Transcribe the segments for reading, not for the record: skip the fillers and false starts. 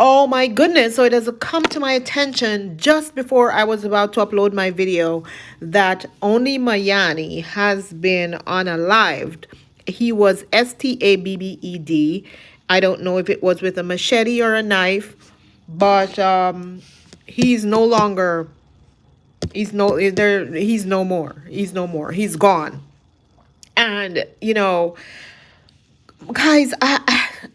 Oh my goodness. So it has come to my attention just before I was about to upload my video that OnlyMayani has been unalived. He was STABBED. I don't know if it was with a machete or a knife, but he's no longer, he's no more. He's no more. He's gone. And guys,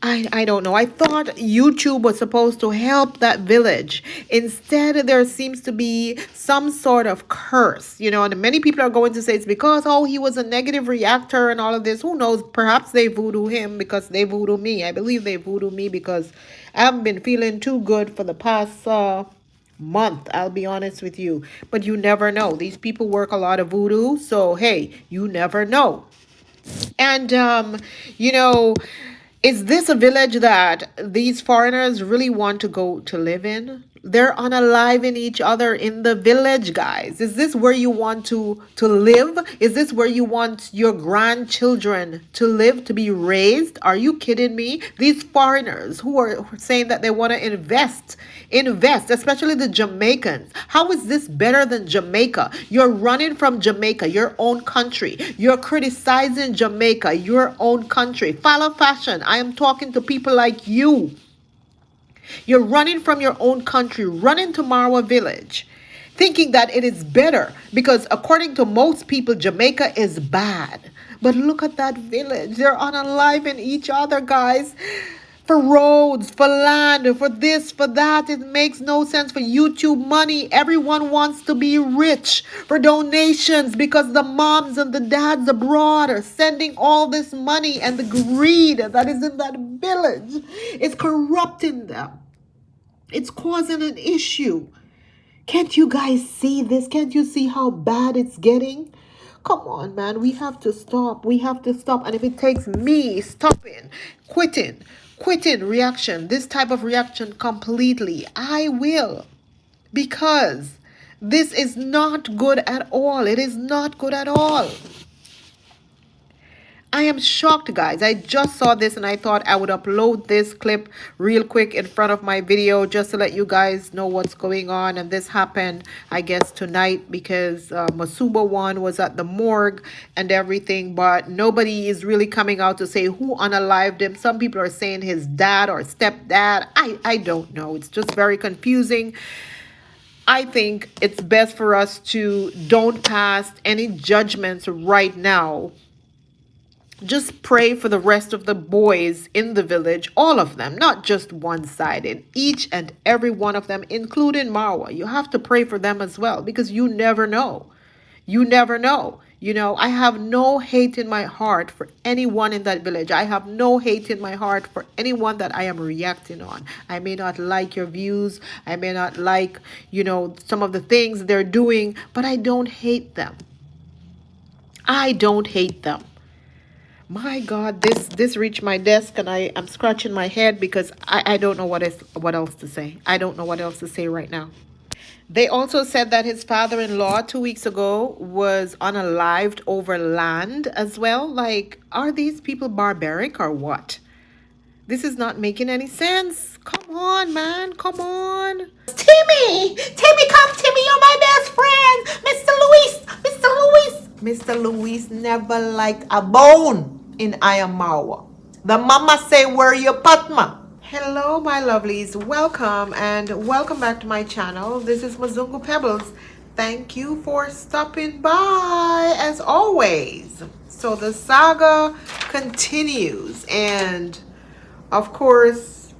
I don't know. I thought YouTube was supposed to help that village. Instead, there seems to be some sort of curse, and many people are going to say it's because, oh, he was a negative reactor and all of this. Who knows? Perhaps they voodoo him because they voodoo me. I believe they voodoo me because I haven't been feeling too good for the past month. I'll be honest with you. But you never know. These people work a lot of voodoo. So, hey, you never know. And, you know, is this a village that these foreigners really want to go to live in? They're unaliving each other in the village, guys. Is this where you want to live? Is this where you want your grandchildren to live, to be raised? Are you kidding me? These foreigners who are saying that they want to invest, especially the Jamaicans. How is this better than Jamaica? You're running from Jamaica, your own country. You're criticizing Jamaica, your own country. Follow fashion. I am talking to people like you. You're running from your own country, running to Marwa village, thinking that it is better because according to most people, Jamaica is bad. But look at that village. They're unaliving each other, guys. For roads, for land, for this, for that. It makes no sense. For YouTube money, everyone wants to be rich. For donations, because the moms and the dads abroad are sending all this money, and the greed that is in that village is corrupting them. It's causing an issue. Can't you guys see this? Can't you see how bad it's getting? Come on, man. We have to stop. We have to stop. And if it takes me stopping, quitting reaction, this type of reaction completely, I will. Because this is not good at all. It is not good at all. I am shocked, guys. I just saw this and I thought I would upload this clip real quick in front of my video just to let you guys know what's going on. And this happened, I guess, tonight because Masuba one was at the morgue and everything. But nobody is really coming out to say who unalived him. Some people are saying his dad or stepdad. I don't know. It's just very confusing. I think it's best for us to don't pass any judgments right now. Just pray for the rest of the boys in the village, all of them, not just one-sided, each and every one of them, including Marwa. You have to pray for them as well because you never know. You never know. I have no hate in my heart for anyone in that village. I have no hate in my heart for anyone that I am reacting on. I may not like your views. I may not like, some of the things they're doing, but I don't hate them. I don't hate them. My God, this reached my desk and I'm scratching my head because I don't know what else to say. I don't know what else to say right now. They also said that his father-in-law 2 weeks ago was unalived over land as well. Like, are these people barbaric or what? This is not making any sense. Come on, man. Come on. Timmy, come. Timmy, you're my best friend. Mr. Luis never liked a bone in Marwa. The mama say, where you Patma? Hello, my lovelies. Welcome and welcome back to my channel. This is Mazungu Pebbles. Thank you for stopping by as always. So the saga continues and of course,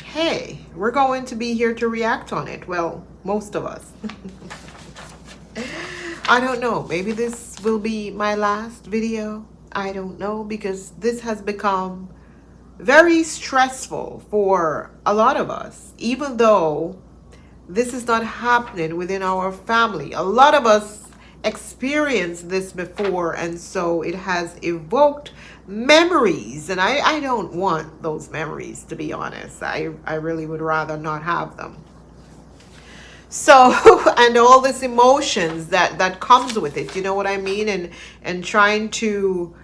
hey, we're going to be here to react on it. Well, most of us. I don't know. Maybe this will be my last video. I don't know because this has become very stressful for a lot of us. Even though this is not happening within our family. A lot of us experienced this before and so it has evoked memories and I don't want those memories, to be honest. I really would rather not have them. So, and all this emotions that comes with it, you know what I mean? And trying to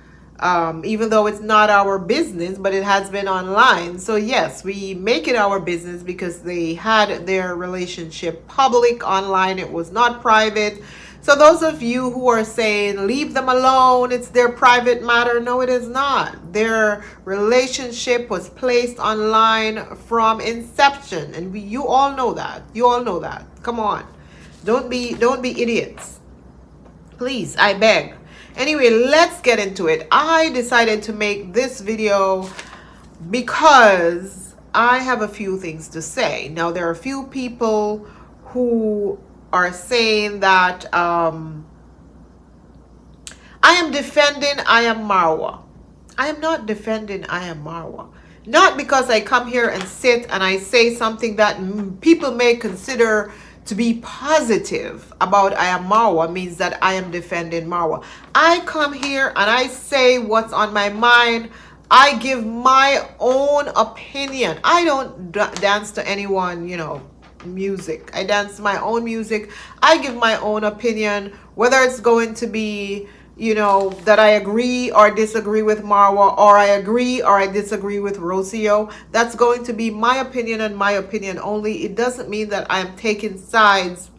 even though it's not our business, but it has been online. So yes, we make it our business because they had their relationship public online. It was not private. So those of you who are saying leave them alone, it's their private matter, no, it is not. Their relationship was placed online from inception, and you all know that. You all know that. Come on, don't be idiots, please, I beg. Anyway, let's get into it. I decided to make this video because I have a few things to say. Now, there are a few people who are saying that I am defending I am Marwa. I am not defending I am Marwa. Not because I come here and sit and I say something that people may consider to be positive about I am Marwa means that I am defending Marwa. I come here and I say what's on my mind. I give my own opinion. I don't dance to anyone, music. I dance my own music. I give my own opinion, whether it's going to be that I agree or disagree with Marwa, or I agree or I disagree with Rocio. That's going to be my opinion and my opinion only. It doesn't mean that I'm taking sides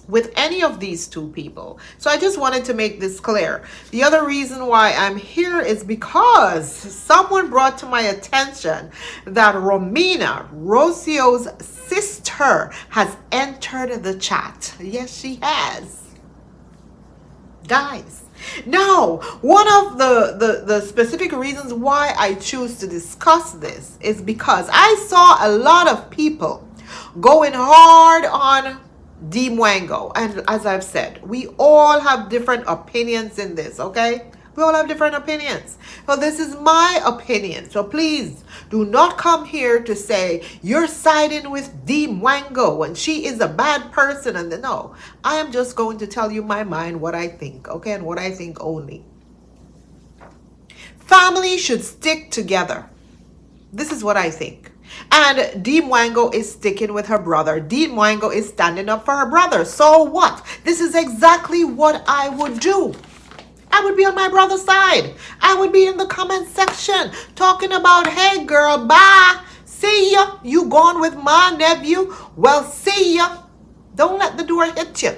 with any of these two people. So I just wanted to make this clear. The other reason why I'm here is because someone brought to my attention that Romina, Rocio's sister, has entered the chat. Yes, she has. Guys, now, one of the specific reasons why I choose to discuss this is because I saw a lot of people going hard on D3ad. And as I've said, we all have different opinions in this, okay? We all have different opinions. So this is my opinion. So please do not come here to say you're siding with D3ad and she is a bad person. And no, I am just going to tell you my mind, what I think, okay? And what I think only. Family should stick together. This is what I think. And D3ad is sticking with her brother. D3ad is standing up for her brother. So what? This is exactly what I would do. I would be on my brother's side. I would be in the comment section talking about, hey girl, bye. See ya. You gone with my nephew? Well, see ya. Don't let the door hit you.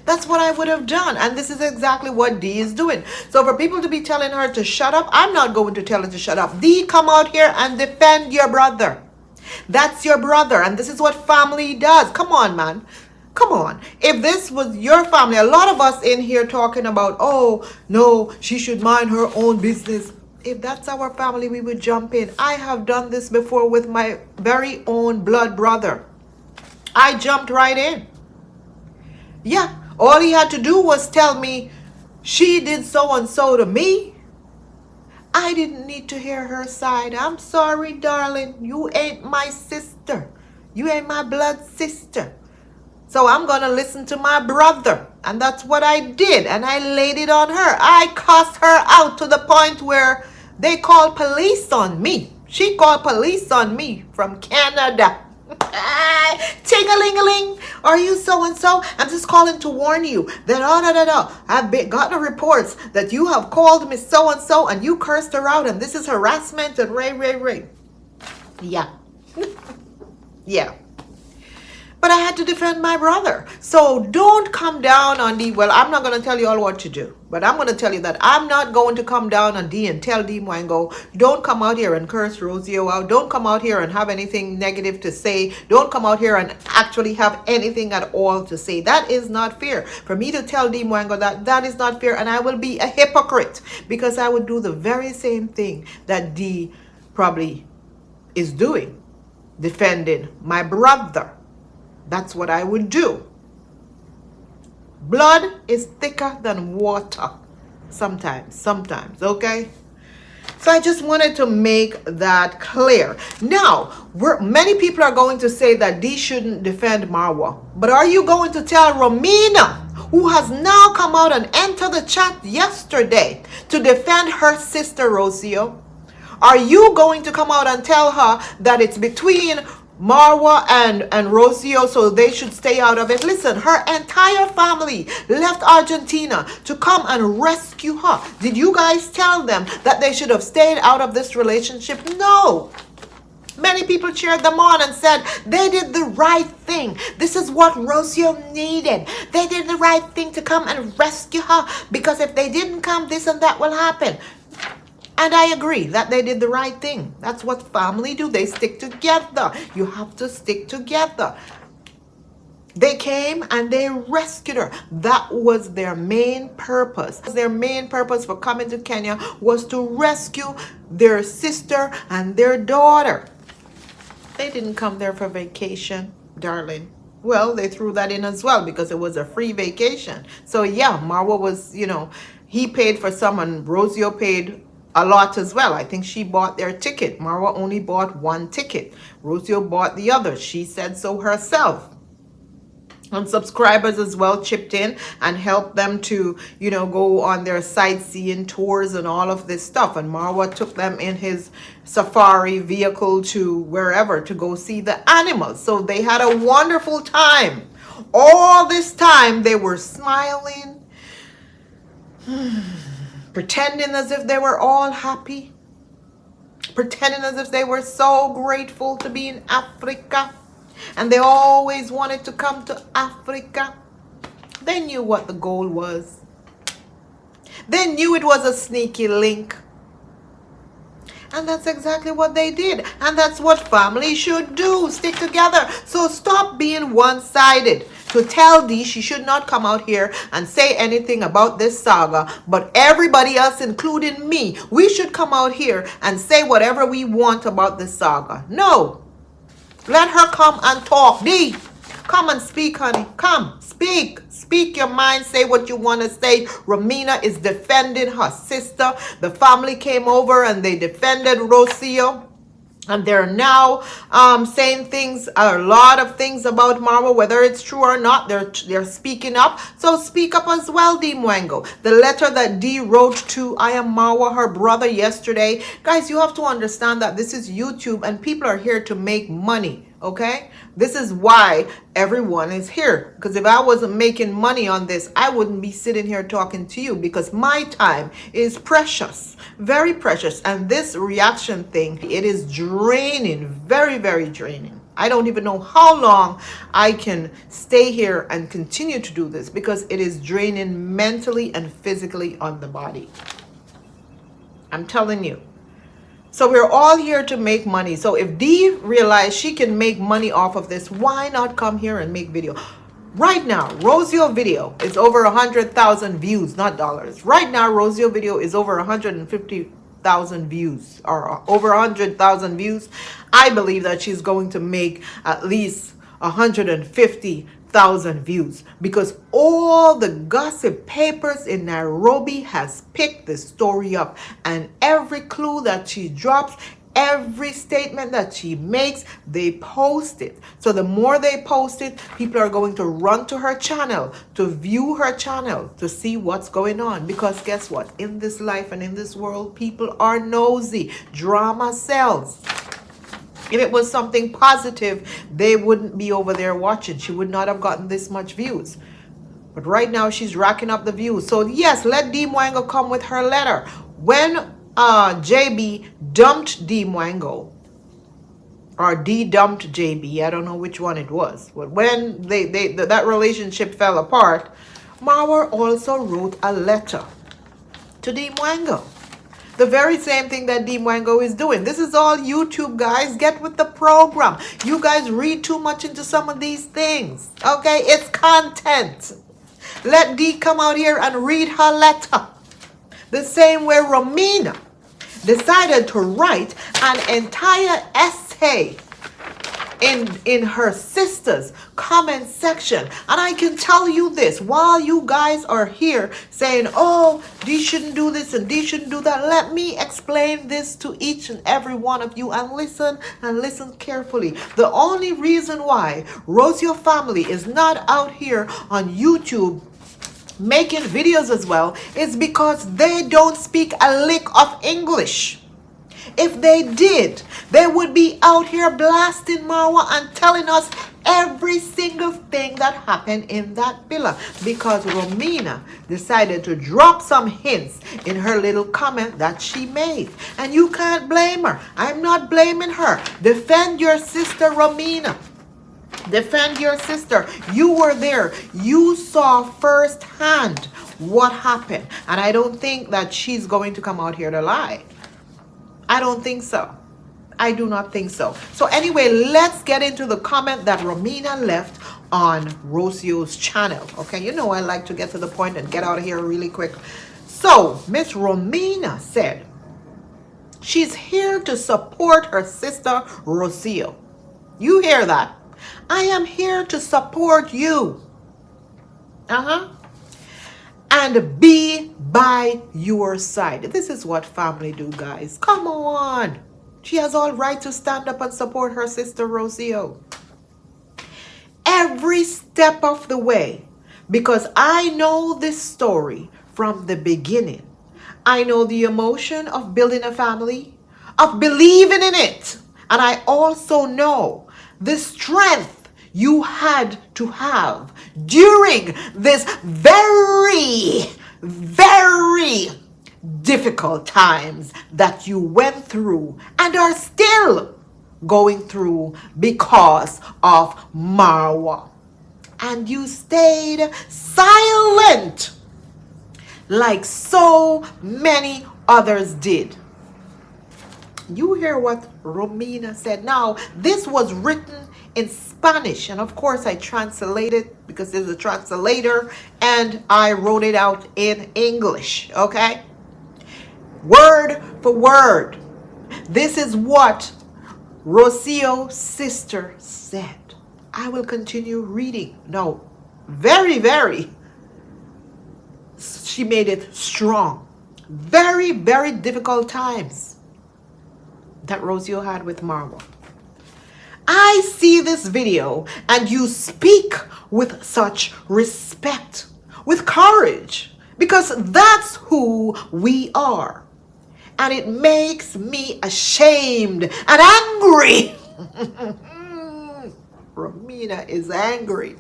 That's what I would have done. And this is exactly what D is doing. So for people to be telling her to shut up, I'm not going to tell her to shut up. D, come out here and defend your brother. That's your brother. And this is what family does. Come on, man. Come on. If this was your family, a lot of us in here talking about, oh, no, she should mind her own business. If that's our family, we would jump in. I have done this before with my very own blood brother. I jumped right in. Yeah. All he had to do was tell me she did so and so to me. I didn't need to hear her side. I'm sorry, darling. You ain't my sister. You ain't my blood sister. So I'm going to listen to my brother. And that's what I did. And I laid it on her. I cussed her out to the point where they called police on me. She called police on me from Canada. Ting-a-ling-a-ling. Are you so-and-so? I'm just calling to warn you that I've gotten reports that you have called Miss so-and-so and you cursed her out and this is harassment and ray. Yeah. Yeah. But I had to defend my brother. So don't come down on D. Well, I'm not going to tell you all what to do. But I'm going to tell you that I'm not going to come down on D and tell D3ad, don't come out here and curse Rocio out. Don't come out here and have anything negative to say. Don't come out here and actually have anything at all to say. That is not fair. For me to tell D3ad that is not fair. And I will be a hypocrite because I would do the very same thing that D probably is doing. Defending my brother. That's what I would do. Blood is thicker than water. Sometimes, okay? So I just wanted to make that clear. Now, many people are going to say that D shouldn't defend Marwa. But are you going to tell Romina, who has now come out and entered the chat yesterday to defend her sister Rocio? Are you going to come out and tell her that it's between Marwa and Rocio, so they should stay out of it. Listen, her entire family left Argentina to come and rescue her. Did you guys tell them that they should have stayed out of this relationship? No. Many people cheered them on and said they did the right thing. This is what Rocio needed. They did the right thing to come and rescue her, because if they didn't come, this and that will happen. And I agree that they did the right thing. That's what family do. They stick together. You have to stick together. They came and they rescued her. That was their main purpose. Their main purpose for coming to Kenya was to rescue their sister and their daughter. They didn't come there for vacation, darling. Well, they threw that in as well because it was a free vacation. So yeah, Marwa was, he paid for some and Rocio paid a lot as well. I think she bought their ticket. Marwa only bought one ticket. Rocio bought the other. She said so herself. And subscribers as well chipped in and helped them to, go on their sightseeing tours and all of this stuff. And Marwa took them in his safari vehicle to wherever to go see the animals. So they had a wonderful time. All this time they were smiling, pretending as if they were all happy, pretending as if they were so grateful to be in Africa. And they always wanted to come to Africa. They knew what the goal was. They knew it was a sneaky link. And that's exactly what they did. And that's what family should do. Stick together. So stop being one-sided. To tell Dee she should not come out here and say anything about this saga. But everybody else, including me, we should come out here and say whatever we want about this saga. No. Let her come and talk. Dee, come and speak, honey. Come, speak. Speak your mind. Say what you want to say. Romina is defending her sister. The family came over and they defended Rocio. And they're now saying things, a lot of things about Marwa, whether it's true or not. They're speaking up. So speak up as well, Dee Mwango. The letter that Dee wrote to I Am Marwa, her brother, yesterday. Guys, you have to understand that this is YouTube and people are here to make money. Okay, this is why everyone is here, because if I wasn't making money on this, I wouldn't be sitting here talking to you, because my time is precious, very precious. And this reaction thing, it is draining, very, very draining. I don't even know how long I can stay here and continue to do this, because it is draining mentally and physically on the body. I'm telling you. So we're all here to make money. So if Dee realized she can make money off of this, why not come here and make video? Right now, Rocio video is over 100,000 views, not dollars. Right now, Rocio video is over 150,000 views, or over 100,000 views. I believe that she's going to make at least 150,000 views, because all the gossip papers in Nairobi has picked this story up, and every clue that she drops, every statement that she makes, they post it. So the more they post it, people are going to run to her channel, to view her channel, to see what's going on. Because guess what? In this life and in this world, people are nosy. Drama sells. If it was something positive, they wouldn't be over there watching. She would not have gotten this much views. But right now, she's racking up the views. So yes, let Dee Mwango come with her letter. When JB dumped Dee Mwango, or Dee dumped JB, I don't know which one it was. But when that relationship fell apart, Marwa also wrote a letter to Dee Mwango. The very same thing that Dee Mwango is doing. This is all YouTube, guys. Get with the program. You guys read too much into some of these things. Okay? It's content. Let Dee come out here and read her letter. The same way Romina decided to write an entire essay in her sister's comment section. And I can tell you this, while you guys are here saying, oh, Dee shouldn't do this and Dee shouldn't do that, let me explain this to each and every one of you, and listen carefully. The only reason why Rocio family is not out here on YouTube making videos as well is because they don't speak a lick of English. If they did, they would be out here blasting Marwa and telling us every single thing that happened in that villa, because Romina decided to drop some hints in her little comment that she made. And you can't blame her. I'm not blaming her. Defend your sister, Romina. Defend your sister. You were there. You saw firsthand what happened. And I don't think that she's going to come out here to lie. I don't think so. I do not think so. So anyway, let's get into the comment that Romina left on Rocio's channel. Okay, you know I like to get to the point and get out of here really quick. So Miss Romina said she's here to support her sister Rocio. You hear that? I am here to support you. And be by your side. This is what family do, guys. Come on. She has all right to stand up and support her sister Rocio every step of the way, because I know this story from the beginning. I know the emotion of building a family, of believing in it. And I also know the strength you had to have during this very, very difficult times that you went through and are still going through because of Marwa. And you stayed silent like so many others did. You hear what Romina said. Now, this was written in Spanish, and of course I translated because there's a translator, and I wrote it out in English, okay? Word for word. This is what Rocio's sister said. I will continue reading. No, very, very. She made it strong. Very, very difficult times that Rocio had with Marwa. I see this video and you speak with such respect, with courage, because that's who we are. And it makes me ashamed and angry. Romina is angry.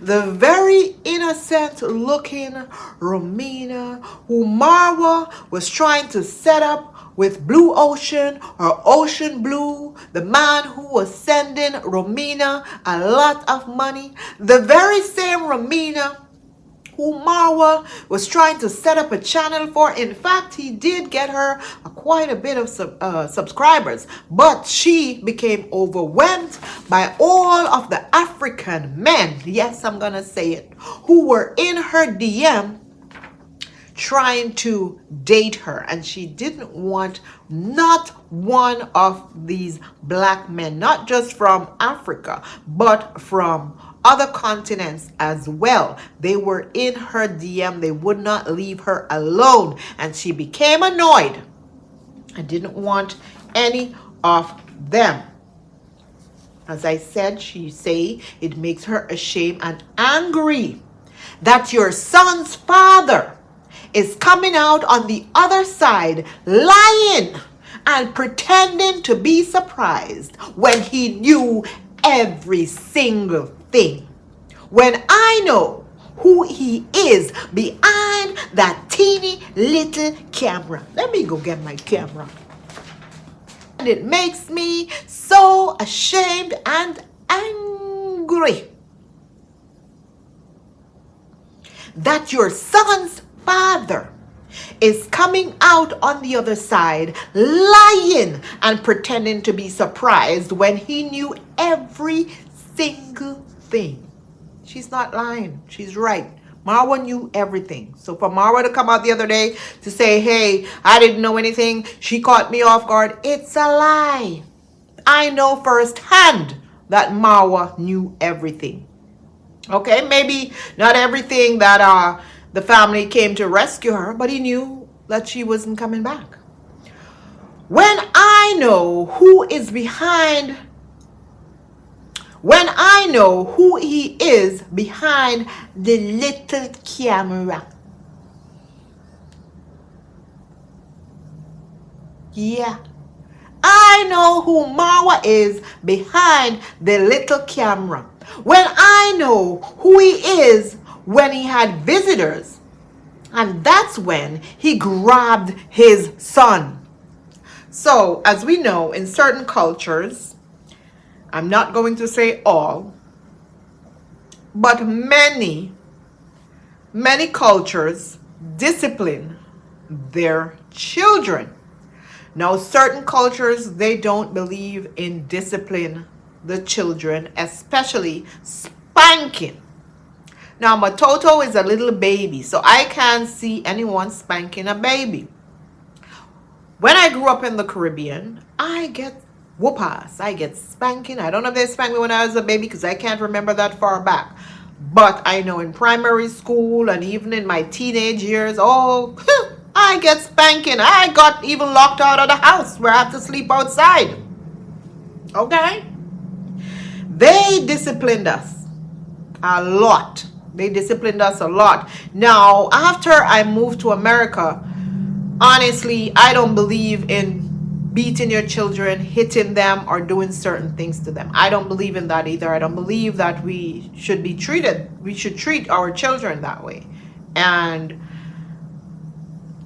The very innocent looking Romina who Marwa was trying to set up with Blue Ocean or Ocean Blue, the man who was sending Romina a lot of money, the very same Romina who Marwa was trying to set up a channel for. In fact, he did get her quite a bit of subscribers, but she became overwhelmed by all of the African men, yes, I'm gonna say it, who were in her DM trying to date her, and she didn't want not one of these black men, not just from Africa, but from other continents as well. They were in her DM. They would not leave her alone, and she became annoyed. I didn't want any of them. As I said, she say it makes her ashamed and angry that your son's father is coming out on the other side lying and pretending to be surprised when he knew every single thing. When I know who he is behind that teeny little camera. Let me go get my camera. And it makes me so ashamed and angry that your son's father is coming out on the other side lying and pretending to be surprised when he knew every single thing. She's not lying. She's right. Marwa knew everything. So for Marwa to come out the other day to say, hey, I didn't know anything, she caught me off guard, it's a lie. I know firsthand that Marwa knew everything. Okay, maybe not everything that the family came to rescue her, but he knew that she wasn't coming back. When I know who is behind, when I know who he is behind the little camera. Yeah, I know who Marwa is behind the little camera. When I know who he is when he had visitors. And that's when he grabbed his son. So, as we know, in certain cultures, I'm not going to say all, but many cultures discipline their children. Now, certain cultures, they don't believe in discipline the children, especially spanking. Now, Matoto is a little baby, so I can't see anyone spanking a baby. When I grew up in the Caribbean, I get whoop-ass. I get spanking. I don't know if they spanked me when I was a baby because I can't remember that far back. But I know in primary school and even in my teenage years, oh, I get spanking. I got even locked out of the house where I have to sleep outside. Okay? They disciplined us a lot. They disciplined us a lot. Now, after I moved to America, honestly, I don't believe in beating your children, hitting them, or doing certain things to them. I don't believe in that either. I don't believe that we should treat our children that way. And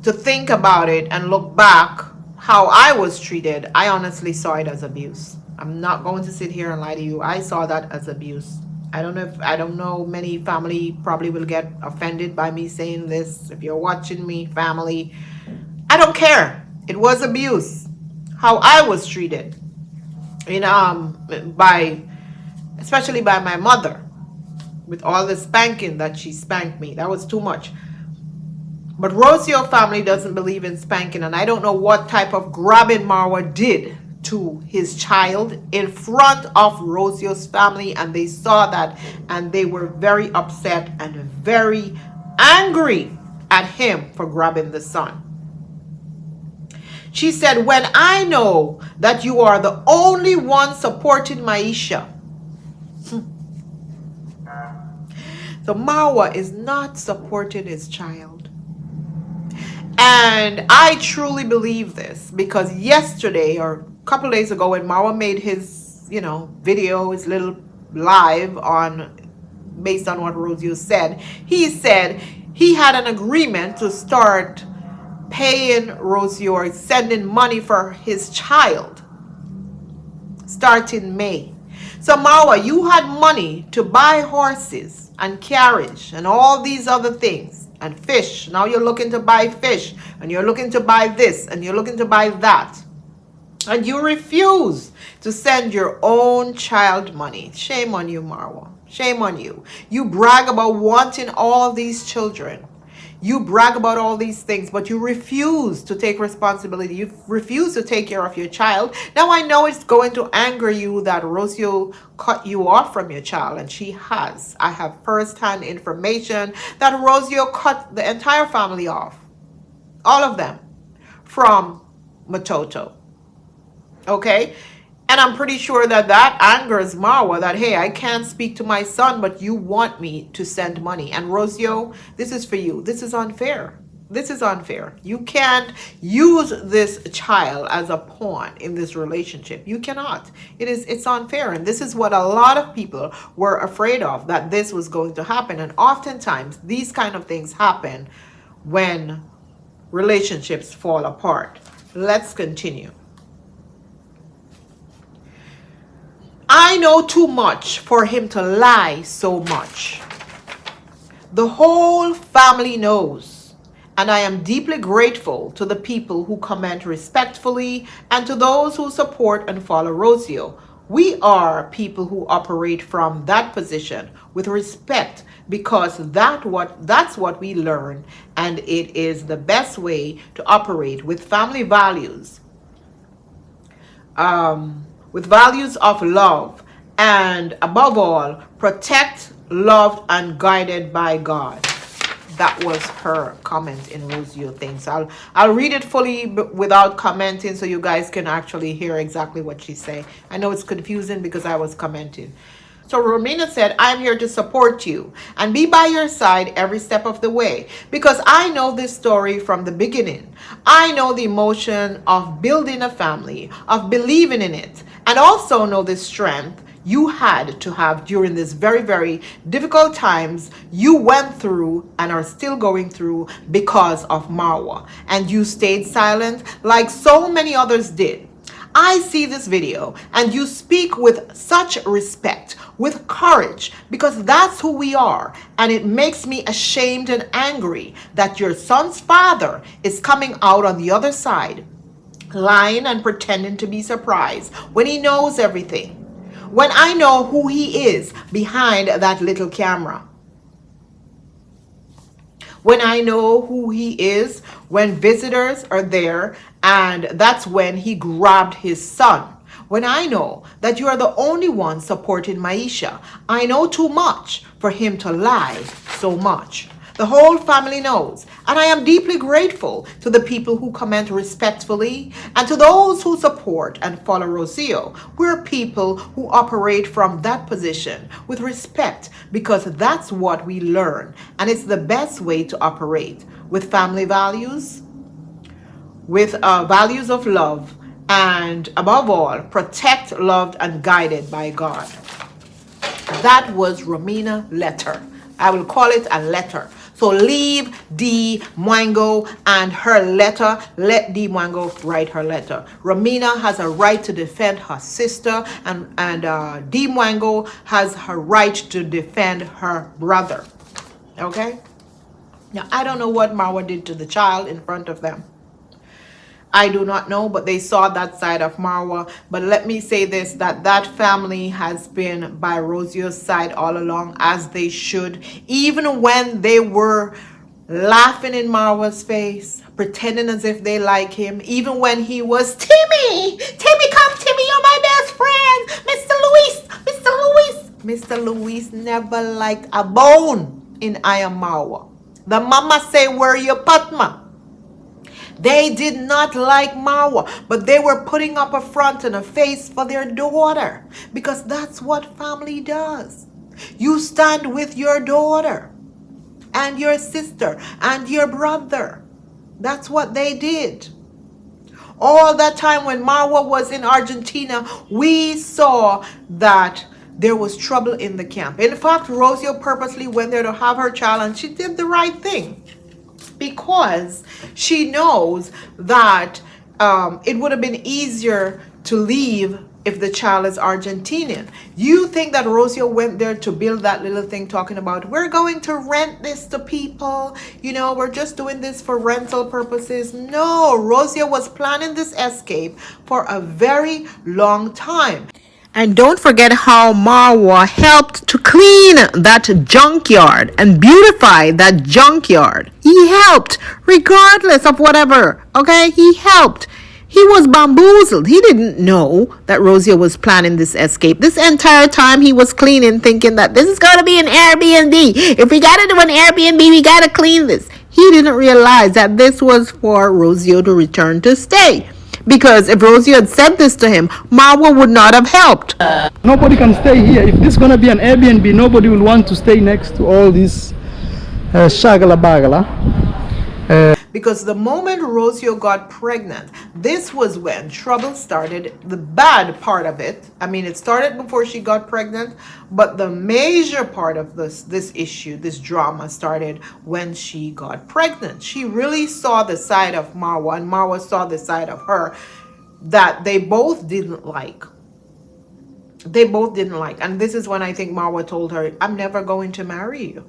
to think about it and look back how I was treated, I honestly saw it as abuse. I'm not going to sit here and lie to you. I saw that as abuse. I don't know, many family probably will get offended by me saying this. If you're watching me, family, I don't care. It was abuse. How I was treated. Especially by my mother. With all the spanking that she spanked me. That was too much. But Rocio family doesn't believe in spanking, and I don't know what type of grabbing Marwa did to his child in front of Rocio's family, and they saw that and they were very upset and very angry at him for grabbing the son. She said, when I know that you are the only one supporting Maisha. So Marwa is not supporting his child. And I truly believe this because yesterday or a couple days ago when Marwa made his, video, his little live based on what Rocio said, he said he had an agreement to start paying Rocio or sending money for his child starting May. So Marwa, you had money to buy horses and carriage and all these other things and fish. Now you're looking to buy fish and you're looking to buy this and you're looking to buy that. And you refuse to send your own child money. Shame on you, Marwa. Shame on you. You brag about wanting all these children. You brag about all these things, but you refuse to take responsibility. You refuse to take care of your child. Now I know it's going to anger you that Rocio cut you off from your child, and she has. I have first-hand information that Rocio cut the entire family off. All of them. From Matoto. Okay? And I'm pretty sure that angers Marwa that, hey, I can't speak to my son, but you want me to send money. And Rocio, this is for you. This is unfair. This is unfair. You can't use this child as a pawn in this relationship. You cannot. It's unfair. And this is what a lot of people were afraid of, that this was going to happen. And oftentimes these kind of things happen when relationships fall apart. Let's continue. I know too much for him to lie so much. The whole family knows, and I am deeply grateful to the people who comment respectfully and to those who support and follow Rocio. We are people who operate from that position with respect because that's what we learn, and it is the best way to operate with family values. With values of love and above all, protect, loved, and guided by God. That was her comment in Rocio things. I'll read it fully without commenting so you guys can actually hear exactly what she's saying. I know it's confusing because I was commenting. So Romina said, I'm here to support you and be by your side every step of the way because I know this story from the beginning. I know the emotion of building a family, of believing in it, and also know the strength you had to have during this very, very difficult times you went through and are still going through because of Marwa. And you stayed silent like so many others did. I see this video and you speak with such respect, with courage, because that's who we are. And it makes me ashamed and angry that your son's father is coming out on the other side, lying and pretending to be surprised when he knows everything. When I know who he is behind that little camera. When I know who he is when visitors are there, and that's when he grabbed his son. When I know that you are the only one supporting Maisha, I know too much for him to lie so much. The whole family knows, and I am deeply grateful to the people who comment respectfully and to those who support and follow Rocio. We're people who operate from that position with respect because that's what we learn, and it's the best way to operate with family values, with values of love, and above all, protect, loved, and guided by God. That was Romina letter. I will call it a letter. So leave D Mwango and her letter. Let D Mwango write her letter. Romina has a right to defend her sister, and D Mwango has her right to defend her brother. Okay? Now, I don't know what Marwa did to the child in front of them. I do not know, but they saw that side of Marwa. But let me say this, that family has been by Rocio's side all along, as they should. Even when they were laughing in Marwa's face, pretending as if they like him. Even when he was, Timmy, come, Timmy, you're my best friend. Mr. Luis never liked a bone in I Am Marwa. The mama say, where you Patma? They did not like Marwa, but they were putting up a front and a face for their daughter, because that's what family does. You stand with your daughter and your sister and your brother. That's what they did. All that time when Marwa was in Argentina, we saw that there was trouble in the camp. In fact, Rocio purposely went there to have her child, and she did the right thing, because she knows that it would have been easier to leave if the child is Argentinian. You think that Rocio went there to build that little thing talking about, we're going to rent this to people, you know, we're just doing this for rental purposes. No, Rocio was planning this escape for a very long time. And don't forget how Marwa helped to clean that junkyard and beautify that junkyard. He helped, regardless of whatever. Okay, he helped. He was bamboozled. He didn't know that Rocio was planning this escape. This entire time he was cleaning, thinking that this is going to be an Airbnb. If we got to do an Airbnb, we got to clean this. He didn't realize that this was for Rocio to return to stay. Because if Rocio had said this to him, Marwa would not have helped. Nobody can stay here. If this is going to be an Airbnb, nobody will want to stay next to all this shagala bagala. Because the moment Rocio got pregnant, this was when trouble started. The bad part of it, I mean, it started before she got pregnant, but the major part of this issue, this drama, started when she got pregnant. She really saw the side of Marwa, and Marwa saw the side of her that they both didn't like. And this is when I think Marwa told her, I'm never going to marry you,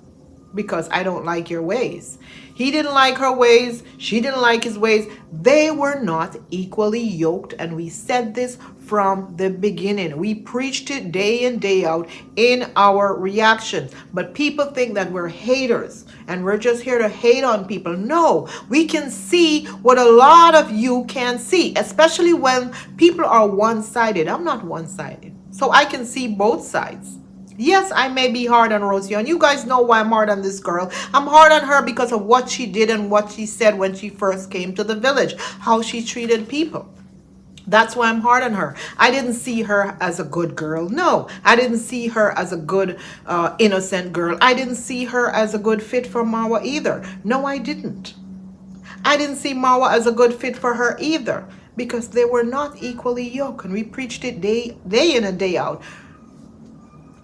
because I don't like your ways. He didn't like her ways. She didn't like his ways. They were not equally yoked. And we said this from the beginning. We preached it day in, day out in our reactions. But people think that we're haters and we're just here to hate on people. No, we can see what a lot of you can't see, especially when people are one-sided. I'm not one-sided, so I can see both sides. Yes, I may be hard on Rocio, and you guys know why I'm hard on this girl. I'm hard on her because of what she did and what she said when she first came to the village, how she treated people. That's why I'm hard on her. I didn't see her as a good girl. No, I didn't see her as a good, innocent girl. I didn't see her as a good fit for Marwa either. No, I didn't. I didn't see Marwa as a good fit for her either, because they were not equally yoked, and we preached it day in and day out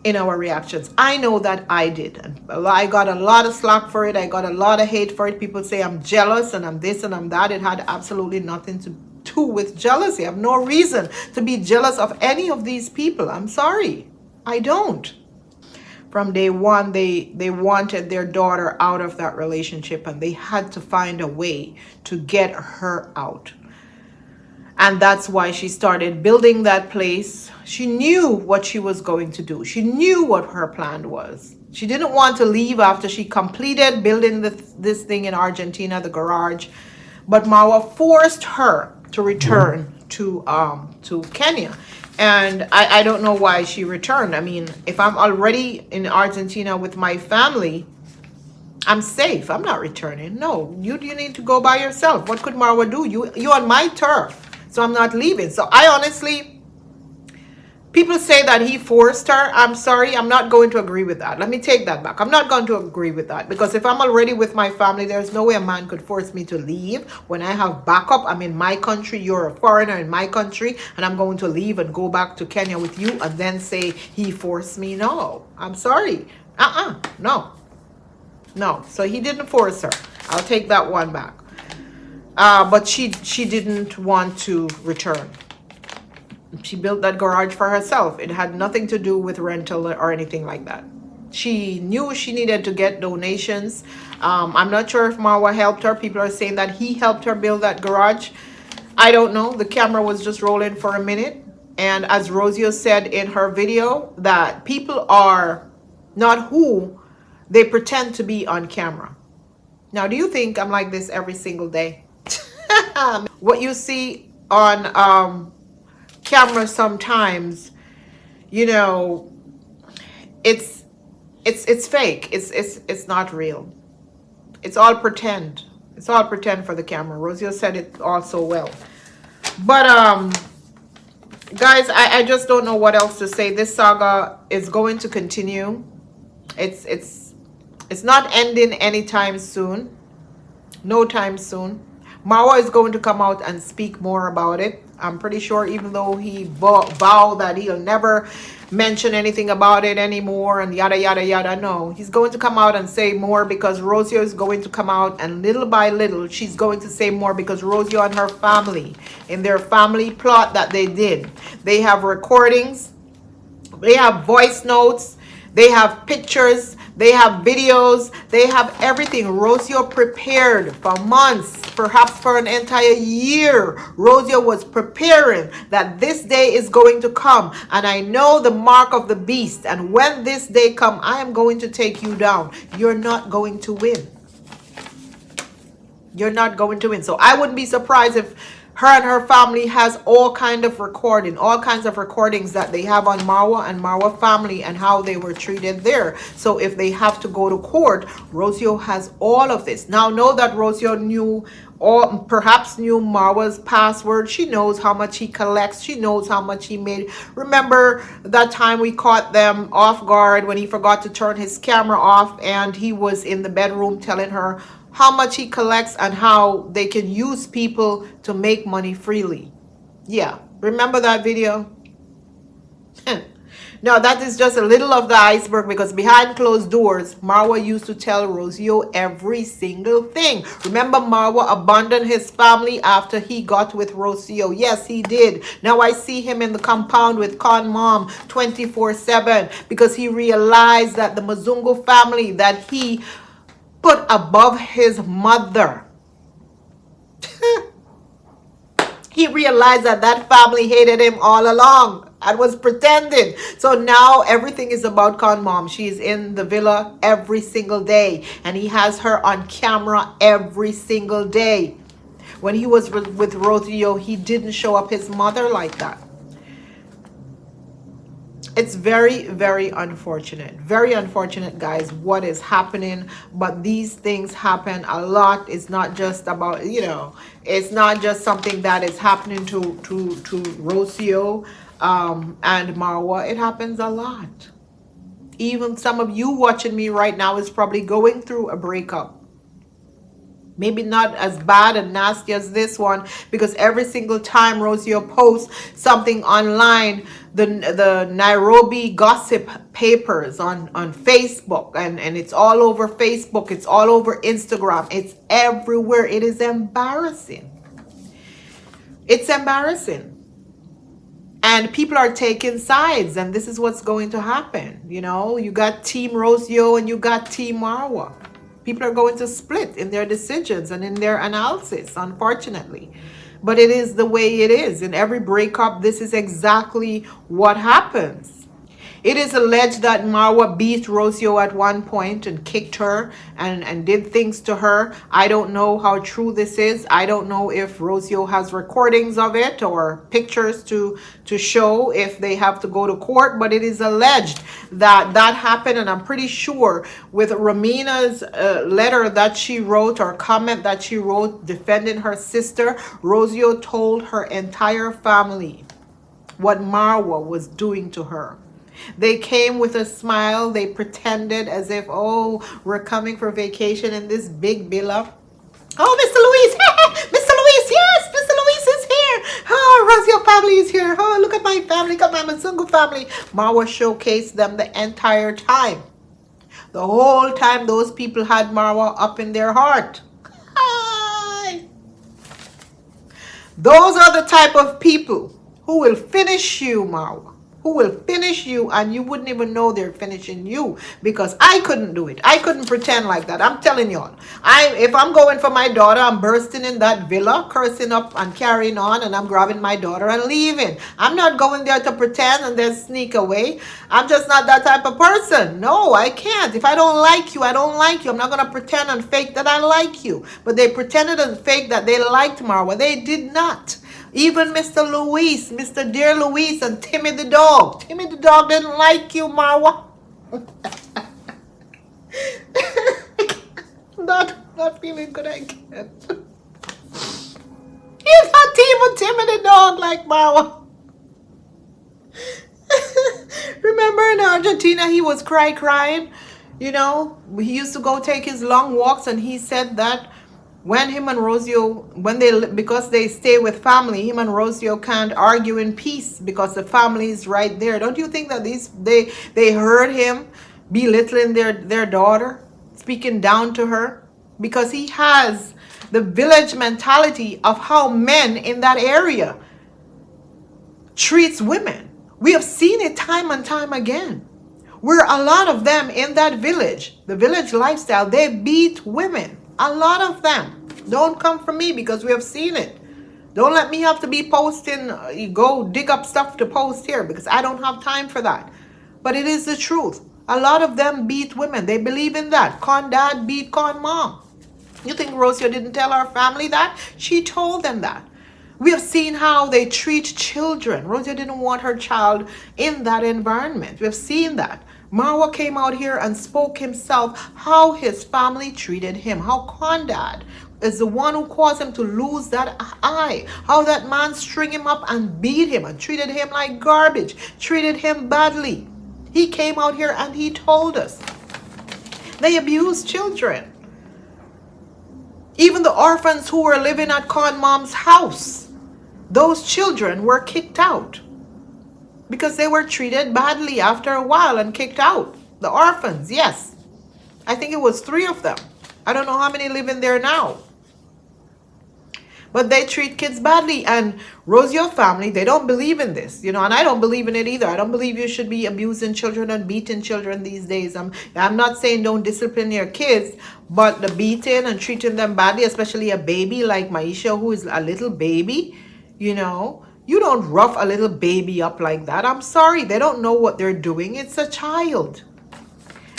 in our reactions. I know that I did. And I got a lot of slack for it. I got a lot of hate for it. People say I'm jealous and I'm this and I'm that. It had absolutely nothing to do with jealousy. I have no reason to be jealous of any of these people. I'm sorry. I don't. From day one, they wanted their daughter out of that relationship, and they had to find a way to get her out. And that's why she started building that place. She knew what she was going to do. She knew what her plan was. She didn't want to leave after she completed building this thing in Argentina, the garage. But Marwa forced her to return to Kenya. And I don't know why she returned. I mean, if I'm already in Argentina with my family, I'm safe. I'm not returning. No, you need to go by yourself. What could Marwa do? You on my turf. So I'm not leaving. So I honestly, people say that he forced her. I'm sorry. I'm not going to agree with that. Let me take that back. I'm not going to agree with that, because if I'm already with my family, there's no way a man could force me to leave when I have backup. I'm in my country. You're a foreigner in my country, and I'm going to leave and go back to Kenya with you and then say he forced me. No, I'm sorry. No. No. So he didn't force her. I'll take that one back. But she didn't want to return. She built that garage for herself. It had nothing to do with rental or anything like that. She knew she needed to get donations. I'm not sure if Marwa helped her. People are saying that he helped her build that garage. I don't know. The camera was just rolling for a minute. And as Rocio said in her video, that people are not who they pretend to be on camera. Now, do you think I'm like this every single day? What you see on camera sometimes, you know, it's fake. It's not real. It's all pretend. It's all pretend for the camera. Rocio said it also well. But guys, I just don't know what else to say. This saga is going to continue. It's not ending anytime soon. No time soon. Marwa is going to come out and speak more about it. I'm pretty sure, even though he vowed that he'll never mention anything about it anymore and yada yada yada. No, he's going to come out and say more, because Rocio is going to come out, and little by little she's going to say more, because Rocio and her family, in their family plot that they did, they have recordings, they have voice notes, they have pictures, they have videos, they have everything. Rocio prepared for months, perhaps for an entire year. Rocio was preparing that this day is going to come, and I know the mark of the beast, and when this day come, I am going to take you down. You're not going to win. You're not going to win. So I wouldn't be surprised if her and her family has all kinds of recordings that they have on Marwa and Marwa family and how they were treated there. So if they have to go to court, Rocio has all of this. Now, know that Rocio knew, or perhaps knew, Marwa's password. She knows how much he collects. She knows how much he made. Remember that time we caught them off guard when he forgot to turn his camera off, and he was in the bedroom telling her how much he collects and how they can use people to make money freely. Yeah, remember that video? Now, that is just a little of the iceberg, because behind closed doors, Marwa used to tell Rocio every single thing. Remember, Marwa abandoned his family after he got with Rocio. Yes, he did. Now I see him in the compound with Con Mom 24/7, because he realized that the Mzungu family that he put above his mother, he realized that that family hated him all along and was pretending. So now everything is about Con Mom. She's in the villa every single day, and he has her on camera every single day. When he was with Rocio, he didn't show up his mother like that. It's very, very unfortunate, guys, what is happening. But these things happen a lot. It's not just about, it's not just something that is happening to Rocio and Marwa. It happens a lot. Even some of you watching me right now is probably going through a breakup. Maybe not as bad and nasty as this one, because every single time Rocio posts something online, the Nairobi gossip papers on Facebook, and it's all over Facebook, it's all over Instagram, it's everywhere. It is embarrassing. It's embarrassing. And people are taking sides, and this is what's going to happen. You got Team Rocio and you got Team Marwa. People are going to split in their decisions and in their analysis, unfortunately. But it is the way it is. In every breakup, this is exactly what happens. It is alleged that Marwa beat Rocio at one point and kicked her and did things to her. I don't know how true this is. I don't know if Rocio has recordings of it or pictures to show if they have to go to court, but it is alleged that that happened, and I'm pretty sure with Romina's letter that she wrote or comment that she wrote defending her sister, Rocio told her entire family what Marwa was doing to her. They came with a smile. They pretended as if, oh, we're coming for vacation in this big villa. Oh, Mr. Luis, Mr. Luis, yes, Mr. Luis is here. Oh, Rocio family is here. Oh, look at my family, look at my Mzungu family. Marwa showcased them the entire time. The whole time those people had Marwa up in their heart. Hi. Those are the type of people who will finish you, Marwa. Who will finish you, and you wouldn't even know they're finishing you, because I couldn't do it. I couldn't pretend like that. I'm telling y'all. If I'm going for my daughter, I'm bursting in that villa, cursing up and carrying on, and I'm grabbing my daughter and leaving. I'm not going there to pretend and then sneak away. I'm just not that type of person. No, I can't. If I don't like you, I don't like you. I'm not going to pretend and fake that I like you. But they pretended and faked that they liked Marwa. They did not. Even Mr. Luis, Mr. Dear Luis, and Timmy the dog. Timmy the dog didn't like you, Marwa. not feeling good, I can't. He's not even Timmy the dog like Marwa. Remember in Argentina, he was crying. He used to go take his long walks, and he said that when him and Rocio, because they stay with family, him and Rocio can't argue in peace because the family is right there. Don't you think that they heard him belittling their daughter, speaking down to her? Because he has the village mentality of how men in that area treats women. We have seen it time and time again. Where a lot of them in that village, the village lifestyle, they beat women. A lot of them. Don't come for me, because we have seen it. Don't let me have to be posting, go dig up stuff to post here, because I don't have time for that. But it is the truth. A lot of them beat women. They believe in that. Con dad beat con mom. You think Rocio didn't tell our family that? She told them that. We have seen how they treat children. Rocio didn't want her child in that environment. We have seen that. Marwa came out here and spoke himself how his family treated him, how Condad is the one who caused him to lose that eye, how that man string him up and beat him and treated him like garbage, treated him badly. He came out here and he told us. They abused children. Even the orphans who were living at Con Mom's house, those children were kicked out. Because they were treated badly after a while and kicked out. The orphans, yes. I think it was 3 of them. I don't know how many live in there now. But they treat kids badly. And Rocio family, they don't believe in this. And I don't believe in it either. I don't believe you should be abusing children and beating children these days. I'm not saying don't discipline your kids. But the beating and treating them badly, especially a baby like Maisha, who is a little baby, you don't rough a little baby up like that. I'm sorry. They don't know what they're doing. It's a child.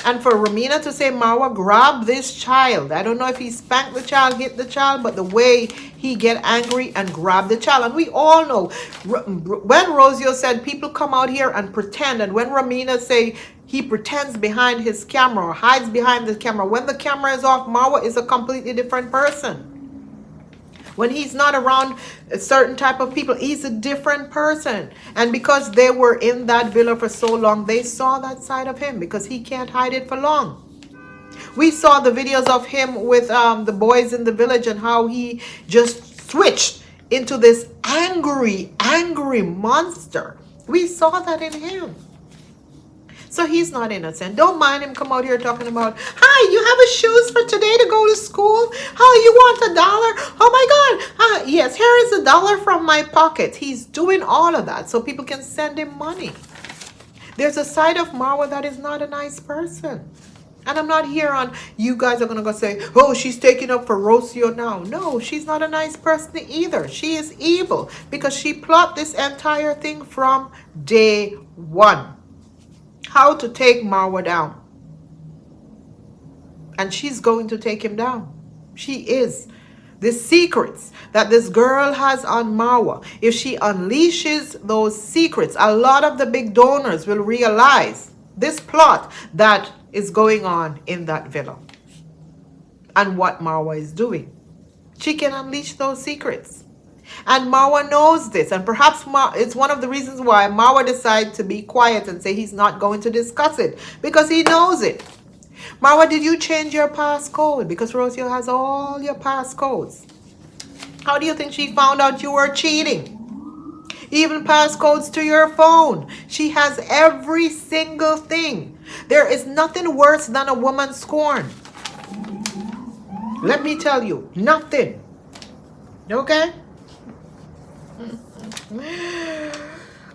And for Romina to say, Marwa, grab this child. I don't know if he spanked the child, hit the child, but the way he get angry and grab the child. And we all know, when Rocio said people come out here and pretend, and when Romina say he pretends behind his camera or hides behind the camera, when the camera is off, Marwa is a completely different person. When he's not around a certain type of people, he's a different person. And because they were in that villa for so long, they saw that side of him because he can't hide it for long. We saw the videos of him with the boys in the village and how he just switched into this angry monster. We saw that in him. So he's not innocent. Don't mind him come out here talking about, hi, you have a shoes for today to go to school? Oh, you want $1? Oh my God. Yes, here is $1 from my pocket. He's doing all of that so people can send him money. There's a side of Marwa that is not a nice person. And I'm not here on, you guys are going to go say, oh, she's taking up for Rocio now. No, she's not a nice person either. She is evil because she plotted this entire thing from day one. How to take Marwa down. And she's going to take him down. She is. The secrets that this girl has on Marwa, if she unleashes those secrets, a lot of the big donors will realize this plot that is going on in that villa and what Marwa is doing. She can unleash those secrets. And Marwa knows this, and perhaps it's one of the reasons why Marwa decided to be quiet and say he's not going to discuss it, because he knows it. Marwa, did you change your passcode? Because Rocio has all your passcodes. How do you think she found out you were cheating? Even passcodes to your phone. She has every single thing. There is nothing worse than a woman scorned. Let me tell you, nothing. Okay?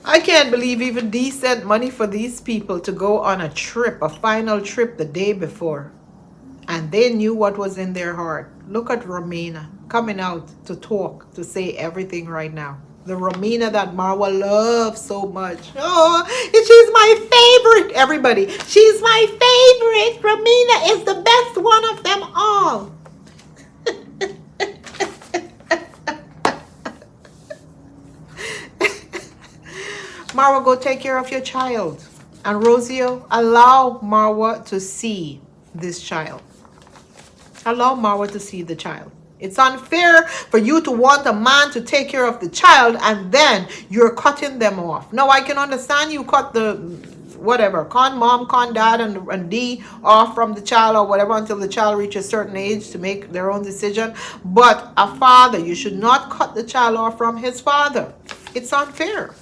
I can't believe even D sent money for these people to go on a trip, a final trip the day before. And they knew what was in their heart. Look at Romina coming out to talk, to say everything right now. The Romina that Marwa loves so much. Oh, she's my favorite. Everybody, she's my favorite. Romina is the best one of them all. Marwa, go take care of your child. And Rocio, allow Marwa to see this child. Allow Marwa to see the child. It's unfair for you to want a man to take care of the child and then you're cutting them off. No, I can understand you cut the whatever, con mom, con dad, and D off from the child or whatever until the child reaches a certain age to make their own decision. But a father, you should not cut the child off from his father. It's unfair.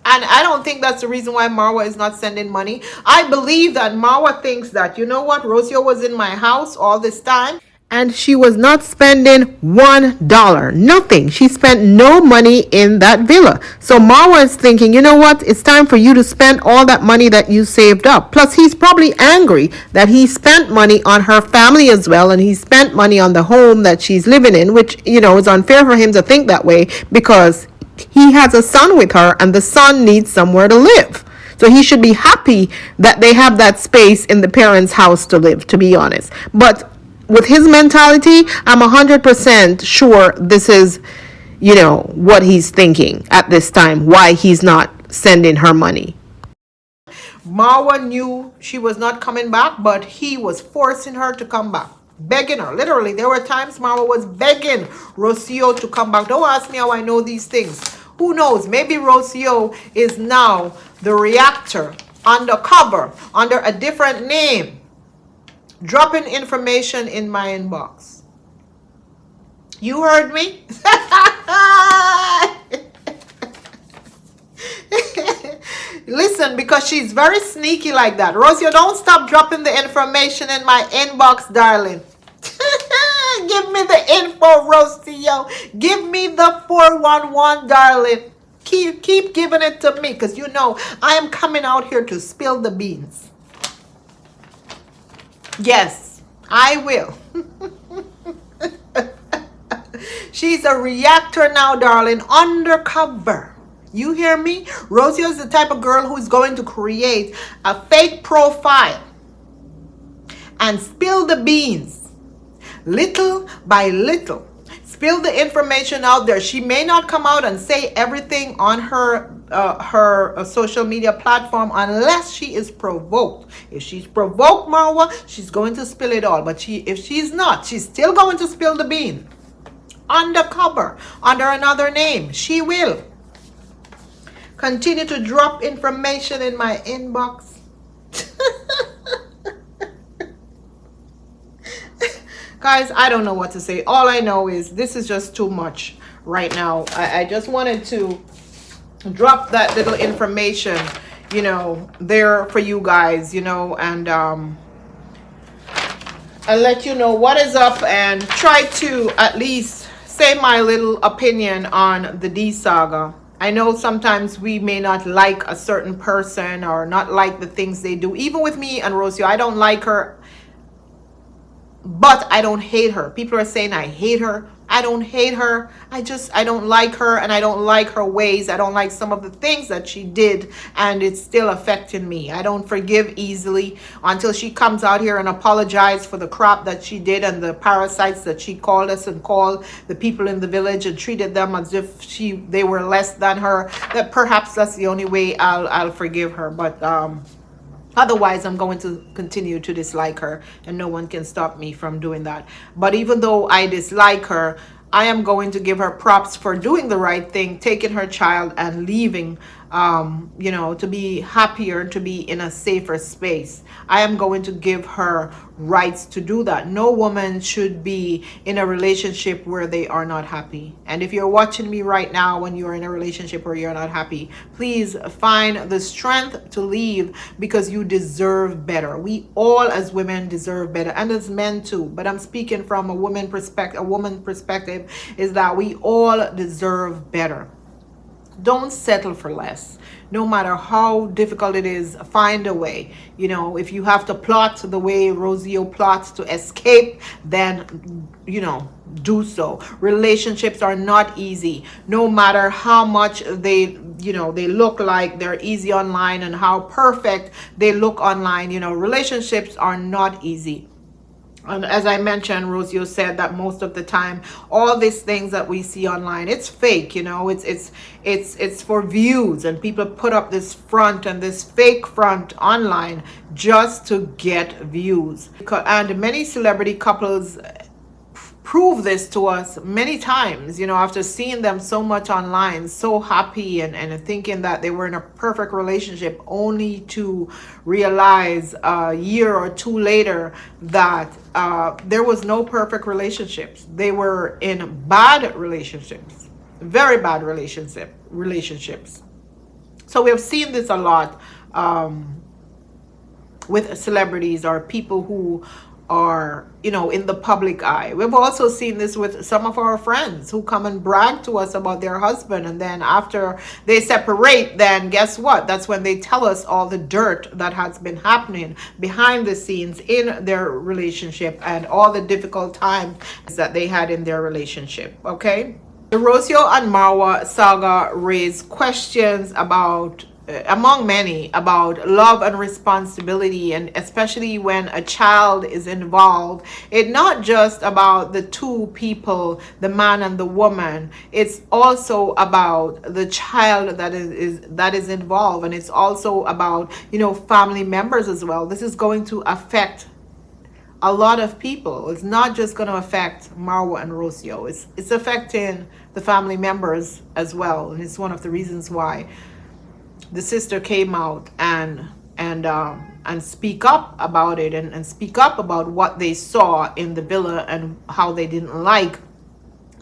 And I don't think that's the reason why Marwa is not sending money. I believe that Marwa thinks that, you know what, Rocio was in my house all this time, and she was not spending $1. Nothing. She spent no money in that villa. So Marwa is thinking, you know what, it's time for you to spend all that money that you saved up. Plus, he's probably angry that he spent money on her family as well, and he spent money on the home that she's living in, which, you know, is unfair for him to think that way because he has a son with her and the son needs somewhere to live. So he should be happy that they have that space in the parents' house to live, to be honest. But with his mentality, I'm 100% sure this is, you know, what he's thinking at this time, why he's not sending her money. Marwa knew she was not coming back, but he was forcing her to come back. Begging her. Literally, there were times Marwa was begging Rocio to come back. Don't ask me how I know these things. Who knows? Maybe Rocio is now the reactor undercover under a different name, dropping information in my inbox. You heard me? Listen, because she's very sneaky like that. Rocio, don't stop dropping the information in my inbox, darling. Give me the info, Rocio. Give me the 411, darling. Keep giving it to me, because you know I am coming out here to spill the beans. Yes, I will. She's a reactor now, darling. Undercover. You hear me? Rocio is the type of girl who is going to create a fake profile and spill the beans little by little. Spill the information out there. She may not come out and say everything on her social media platform unless she is provoked. If she's provoked, Marwa, she's going to spill it all. But if she's not, she's still going to spill the bean undercover, under another name. She will continue to drop information in my inbox. Guys, I don't know what to say. All I know is this is just too much right now. I just wanted to drop that little information, you know, there for you guys, you know, and I'll let you know what is up and try to at least say my little opinion on the D saga. I know sometimes we may not like a certain person or not like the things they do. Even with me and Rocio, I don't like her, but I don't hate her. People are saying I hate her. I don't hate her. I don't like her, and I don't like her ways. I don't like some of the things that she did, and it's still affecting me. I don't forgive easily until she comes out here and apologize for the crap that she did and the parasites that she called us and called the people in the village and treated them as if they were less than her. That perhaps that's the only way I'll forgive her. But otherwise, I'm going to continue to dislike her, and no one can stop me from doing that. But even though I dislike her, I am going to give her props for doing the right thing, taking her child and leaving, you know, to be happier, to be in a safer space. I am going to give her rights to do that. No woman should be in a relationship where they are not happy. And if you're watching me right now when you're in a relationship where you're not happy, please find the strength to leave, because you deserve better. We all as women deserve better, and as men too. But I'm speaking from a woman perspective, is that we all deserve better. Don't settle for less. No matter how difficult it is, find a way. You know, if you have to plot the way Rocio plots to escape, then, you know, do so. Relationships are not easy. No matter how much they, you know, they look like they're easy online and how perfect they look online, you know, relationships are not easy. And as I mentioned, Rocio said that most of the time, all these things that we see online, it's fake, you know, it's for views, and people put up this front and this fake front online just to get views. And many celebrity couples prove this to us many times, you know, after seeing them so much online, so happy and thinking that they were in a perfect relationship, only to realize a year or two later that there was no perfect relationships. They were in bad relationships, very bad relationships. So we have seen this a lot with celebrities or people who are, you know, in the public eye. We've also seen this with some of our friends who come and brag to us about their husband, and then after they separate, then guess what? That's when they tell us all the dirt that has been happening behind the scenes in their relationship and all the difficult times that they had in their relationship. Okay, the Rocio and Marwa saga raised questions about among many, about love and responsibility, and especially when a child is involved. It's not just about the two people, the man and the woman. It's also about the child that is involved, and it's also about, you know, family members as well. This is going to affect a lot of people. It's not just going to affect Marwa and Rocio. It's affecting the family members as well, and it's one of the reasons why the sister came out and speak up about it, and speak up about what they saw in the villa and how they didn't like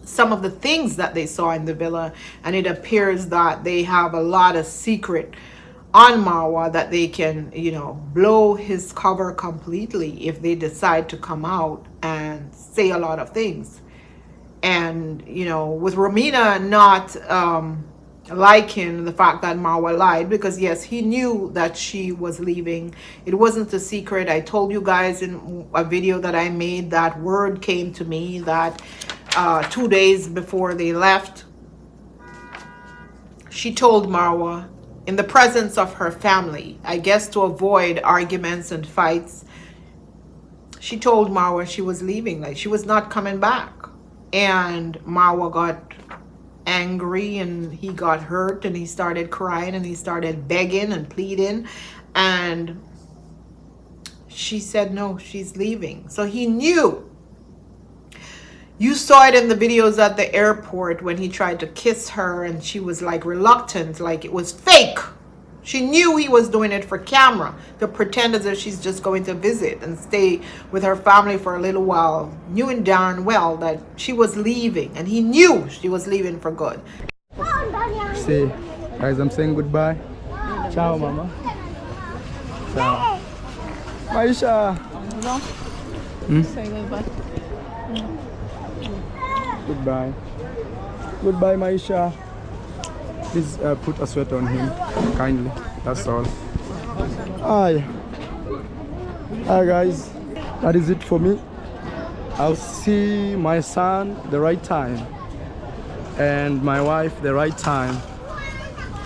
some of the things that they saw in the villa. And it appears that they have a lot of secret on Marwa that they can, you know, blow his cover completely if they decide to come out and say a lot of things. And, you know, with Romina not liking the fact that Marwa lied, because yes, he knew that she was leaving. It wasn't a secret. I told you guys in a video that I made that word came to me that 2 days before they left, she told Marwa in the presence of her family, I guess to avoid arguments and fights, she told Marwa she was leaving, like she was not coming back. And Marwa got angry and he got hurt and he started crying and he started begging and pleading. And she said, no, she's leaving. So he knew. You saw it in the videos at the airport when he tried to kiss her and she was like reluctant, like it was fake. She knew he was doing it for camera, to pretend as if she's just going to visit and stay with her family for a little while, knowing darn well that she was leaving, and he knew she was leaving for good. See, guys, I'm saying goodbye. Ciao, mama. Ciao. Maisha. Say goodbye. Goodbye. Goodbye, Maisha. Please put a sweater on him, kindly. That's all. Hi. Hi, guys. That is it for me. I'll see my son the right time, and my wife the right time,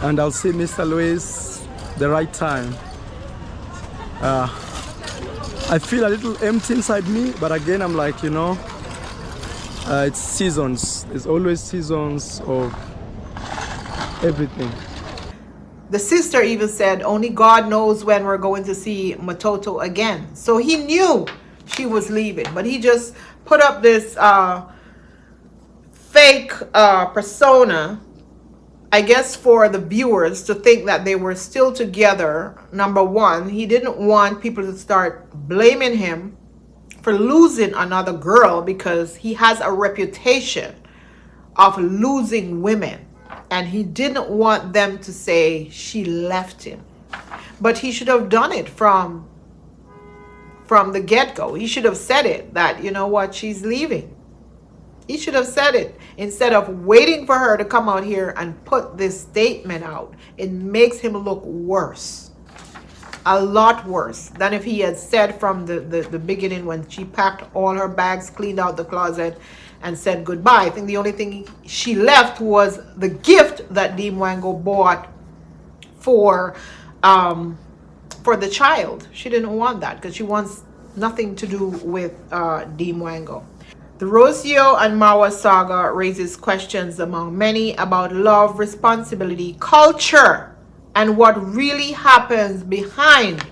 and I'll see Mr. Luis the right time. I feel a little empty inside me, but again, I'm like, you know, it's seasons. There's always seasons of everything. The sister even said, only God knows when we're going to see Matoto again. So he knew she was leaving, but he just put up this fake persona, I guess, for the viewers to think that they were still together. Number one, he didn't want people to start blaming him for losing another girl, because he has a reputation of losing women, and he didn't want them to say she left him. But he should have done it from the get-go. He should have said it, that, you know what, she's leaving. He should have said it instead of waiting for her to come out here and put this statement out. It makes him look worse, a lot worse than if he had said from the beginning, when she packed all her bags, cleaned out the closet, and said goodbye. I think the only thing she left was the gift that D3ad bought for the child. She didn't want that because she wants nothing to do with D3ad. The Rocio and Marwa saga raises questions among many about love, responsibility, culture, and what really happens behind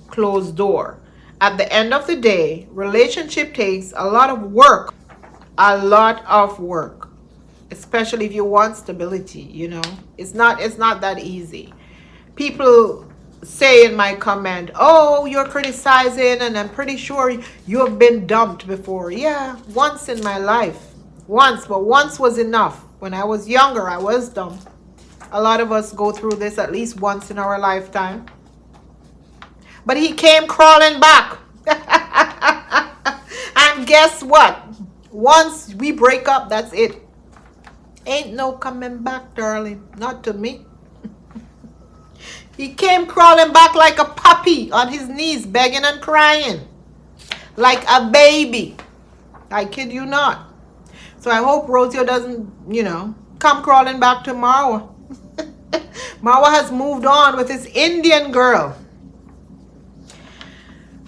closed door. At the end of the day, relationship takes a lot of work, especially if you want stability. You know, it's not that easy. People say in my comment, oh, you're criticizing, and I'm pretty sure you have been dumped before. Yeah, once in my life. Once, but once was enough. When I was younger, I was dumped. A lot of us go through this at least once in our lifetime. But he came crawling back. And guess what? Once we break up, that's it. Ain't no coming back, darling. Not to me. He came crawling back like a puppy on his knees, begging and crying. Like a baby. I kid you not. So I hope Rocio doesn't, you know, come crawling back to Marwa. Marwa has moved on with his Indian girl.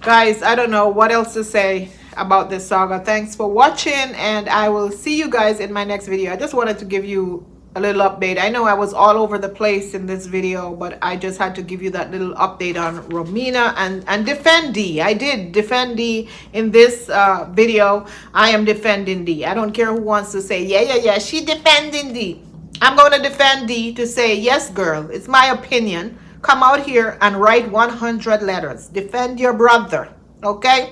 Guys, I don't know what else to say about this saga. Thanks for watching, and I will see you guys in my next video. I just wanted to give you a little update. I know I was all over the place in this video, but I just had to give you that little update on Romina and defend D. I did defend D in this video. I am defending D. I don't care who wants to say, yeah, she defending D. I'm going to defend D to say, yes, girl, it's my opinion. Come out here and write 100 letters. Defend your brother, okay?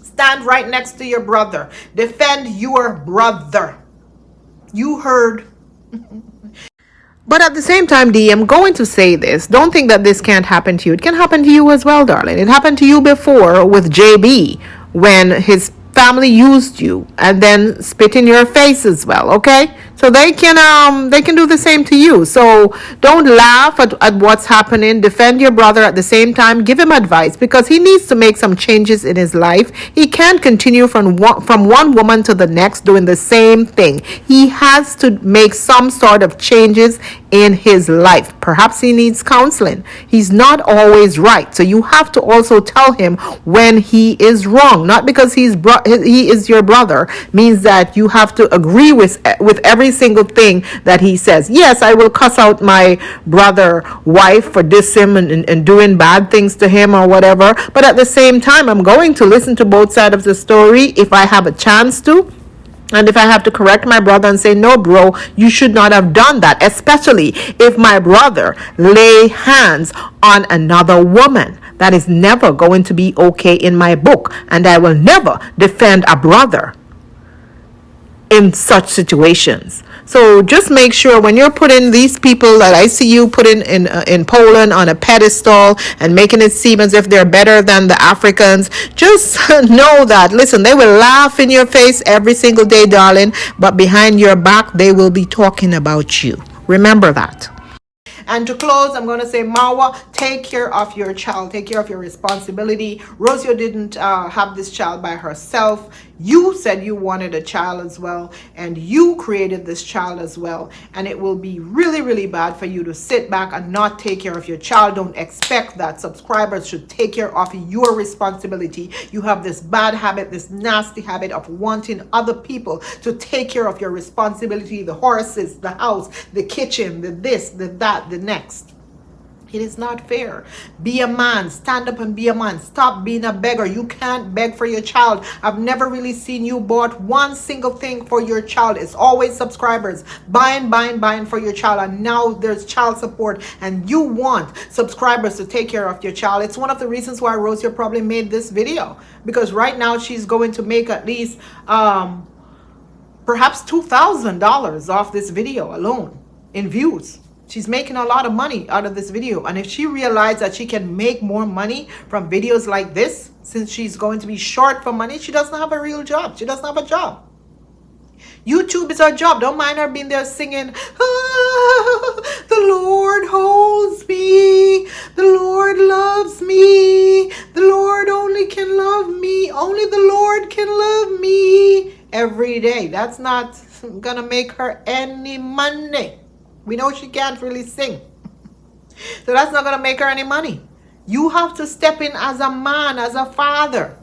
Stand right next to your brother. Defend your brother. You heard. But at the same time, D, I'm going to say this. Don't think that this can't happen to you. It can happen to you as well, darling. It happened to you before with JB when his family used you and then spit in your face as well, okay? So they can do the same to you. So don't laugh at what's happening. Defend your brother at the same time. Give him advice because he needs to make some changes in his life. He can't continue from one woman to the next doing the same thing. He has to make some sort of changes in his life. Perhaps he needs counseling. He's not always right. So you have to also tell him when he is wrong. Not because he is your brother means that you have to agree with every single thing that he says. Yes, I will cuss out my brother wife for dissing him and doing bad things to him or whatever. But at the same time, I'm going to listen to both sides of the story if I have a chance to. And if I have to correct my brother and say, no, bro, you should not have done that, especially if my brother lay hands on another woman. That is never going to be okay in my book. And I will never defend a brother in such situations. So just make sure when you're putting these people that I see you putting in Poland on a pedestal and making it seem as if they're better than the Africans, just know that, listen, they will laugh in your face every single day, darling, but behind your back, they will be talking about you. Remember that. And to close, I'm going to say, Marwa, take care of your child. Take care of your responsibility. Rocio didn't have this child by herself. You said you wanted a child as well. And you created this child as well. And it will be really, really bad for you to sit back and not take care of your child. Don't expect that subscribers should take care of your responsibility. You have this bad habit, this nasty habit of wanting other people to take care of your responsibility. The horses, the house, the kitchen, the this, the that, the next. It is not fair. Be a man. Stand up and be a man. Stop being a beggar. You can't beg for your child. I've never really seen you bought one single thing for your child. It's always subscribers. Buying for your child. And now there's child support. And you want subscribers to take care of your child. It's one of the reasons why Rocio probably made this video. Because right now she's going to make at least perhaps $2,000 off this video alone in views. She's making a lot of money out of this video. And if she realized that she can make more money from videos like this, since she's going to be short for money, she doesn't have a real job. She doesn't have a job. YouTube is her job. Don't mind her being there singing, ah, the Lord holds me. The Lord loves me. The Lord only can love me. Only the Lord can love me. Every day. That's not gonna make her any money. We know she can't really sing. So that's not going to make her any money. You have to step in as a man, as a father.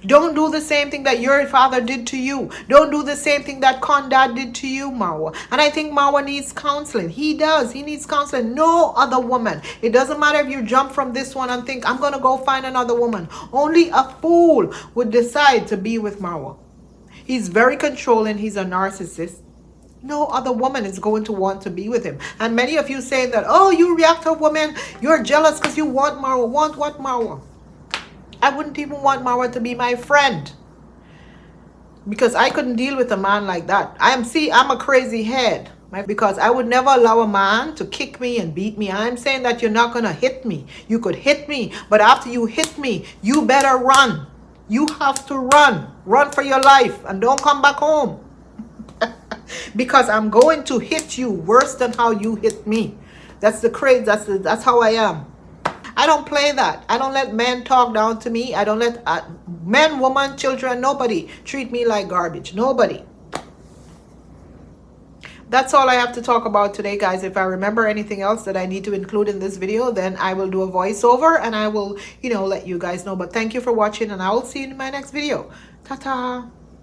Don't do the same thing that your father did to you. Don't do the same thing that Condad did to you, Marwa. And I think Marwa needs counseling. He does. He needs counseling. No other woman. It doesn't matter if you jump from this one and think, I'm going to go find another woman. Only a fool would decide to be with Marwa. He's very controlling. He's a narcissist. No other woman is going to want to be with him. And many of you say that, oh, you reactor woman, you're jealous because you want Marwa. Want what, Marwa? I wouldn't even want Marwa to be my friend. Because I couldn't deal with a man like that. I'm a crazy head. Because I would never allow a man to kick me and beat me. I'm saying that you're not going to hit me. You could hit me. But after you hit me, you better run. You have to run. Run for your life. And don't come back home. Because I'm going to hit you worse than how you hit me. That's the craze. That's how I am. I don't play that. I don't let men talk down to me. I don't let men, women, children, nobody treat me like garbage. Nobody. That's all I have to talk about today, guys. If I remember anything else that I need to include in this video, then I will do a voiceover and I will, let you guys know. But thank you for watching and I will see you in my next video. Ta-ta.